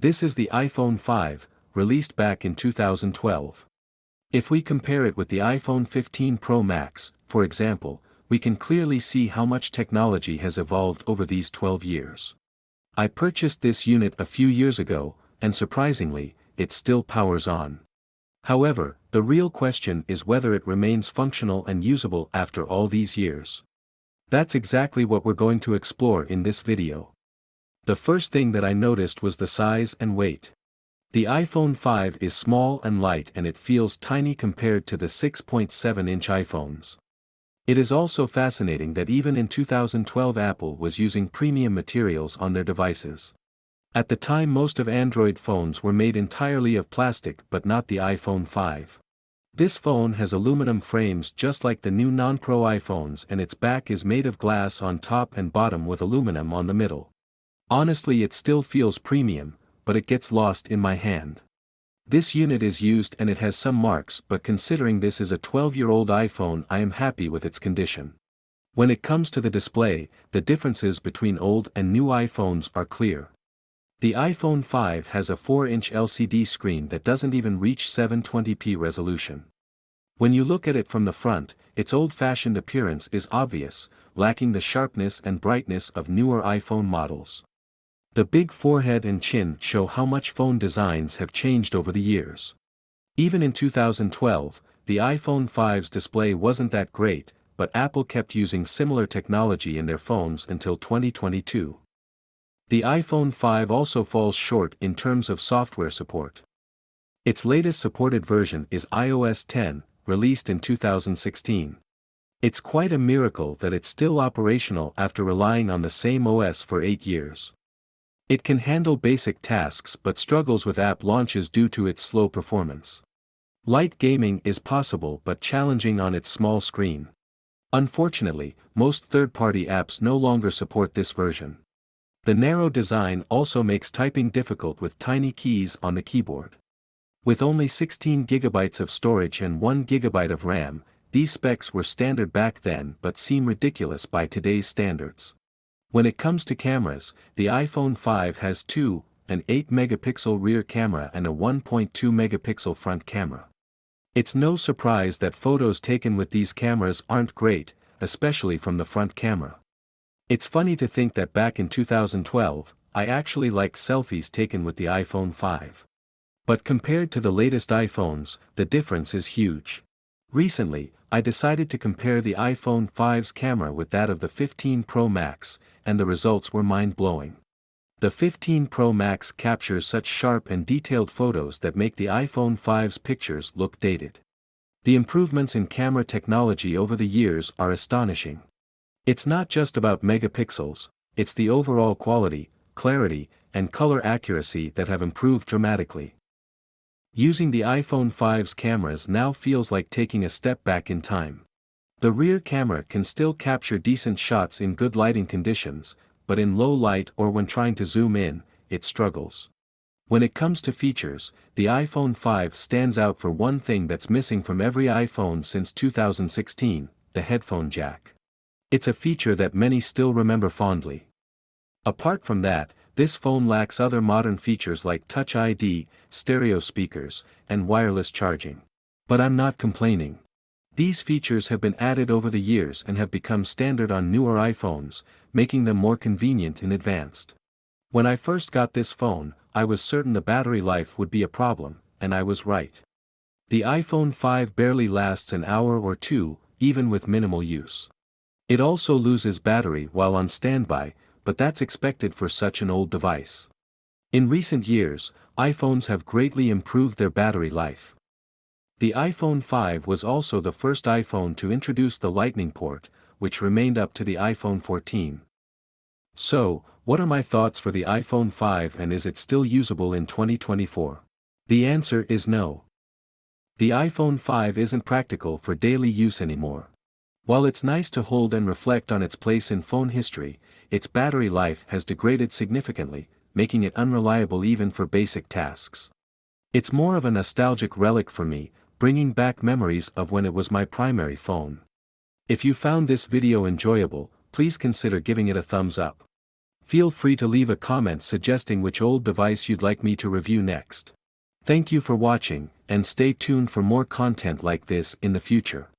This is the iPhone 5, released back in 2012. If we compare it with the iPhone 15 Pro Max, for example, we can clearly see how much technology has evolved over these 12 years. I purchased this unit a few years ago, and surprisingly, it still powers on. However, the real question is whether it remains functional and usable after all these years. That's exactly what we're going to explore in this video. The first thing that I noticed was the size and weight. The iPhone 5 is small and light, and it feels tiny compared to the 6.7-inch iPhones. It is also fascinating that even in 2012 Apple was using premium materials on their devices. At the time most of Android phones were made entirely of plastic, but not the iPhone 5. This phone has aluminum frames just like the new non-Pro iPhones, and its back is made of glass on top and bottom with aluminum on the middle. Honestly, it still feels premium, but it gets lost in my hand. This unit is used and it has some marks, but considering this is a 12-year-old iPhone, I am happy with its condition. When it comes to the display, the differences between old and new iPhones are clear. The iPhone 5 has a 4-inch LCD screen that doesn't even reach 720p resolution. When you look at it from the front, its old-fashioned appearance is obvious, lacking the sharpness and brightness of newer iPhone models. The big forehead and chin show how much phone designs have changed over the years. Even in 2012, the iPhone 5's display wasn't that great, but Apple kept using similar technology in their phones until 2022. The iPhone 5 also falls short in terms of software support. Its latest supported version is iOS 10, released in 2016. It's quite a miracle that it's still operational after relying on the same OS for 8 years. It can handle basic tasks but struggles with app launches due to its slow performance. Light gaming is possible but challenging on its small screen. Unfortunately, most third-party apps no longer support this version. The narrow design also makes typing difficult with tiny keys on the keyboard. With only 16 GB of storage and 1 GB of RAM, these specs were standard back then but seem ridiculous by today's standards. When it comes to cameras, the iPhone 5 has an 8-megapixel rear camera and a 1.2-megapixel front camera. It's no surprise that photos taken with these cameras aren't great, especially from the front camera. It's funny to think that back in 2012, I actually liked selfies taken with the iPhone 5. But compared to the latest iPhones, the difference is huge. Recently, I decided to compare the iPhone 5's camera with that of the 15 Pro Max, and the results were mind-blowing. The 15 Pro Max captures such sharp and detailed photos that make the iPhone 5's pictures look dated. The improvements in camera technology over the years are astonishing. It's not just about megapixels, it's the overall quality, clarity, and color accuracy that have improved dramatically. Using the iPhone 5's cameras now feels like taking a step back in time. The rear camera can still capture decent shots in good lighting conditions, but in low light or when trying to zoom in, it struggles. When it comes to features, the iPhone 5 stands out for one thing that's missing from every iPhone since 2016, the headphone jack. It's a feature that many still remember fondly. Apart from that, this phone lacks other modern features like Touch ID, stereo speakers, and wireless charging. But I'm not complaining. These features have been added over the years and have become standard on newer iPhones, making them more convenient and advanced. When I first got this phone, I was certain the battery life would be a problem, and I was right. The iPhone 5 barely lasts an hour or two, even with minimal use. It also loses battery while on standby, but that's expected for such an old device. In recent years, iPhones have greatly improved their battery life. The iPhone 5 was also the first iPhone to introduce the Lightning port, which remained up to the iPhone 14. So, what are my thoughts for the iPhone 5, and is it still usable in 2024? The answer is no. The iPhone 5 isn't practical for daily use anymore. While it's nice to hold and reflect on its place in phone history, its battery life has degraded significantly, making it unreliable even for basic tasks. It's more of a nostalgic relic for me, bringing back memories of when it was my primary phone. If you found this video enjoyable, please consider giving it a thumbs up. Feel free to leave a comment suggesting which old device you'd like me to review next. Thank you for watching, and stay tuned for more content like this in the future.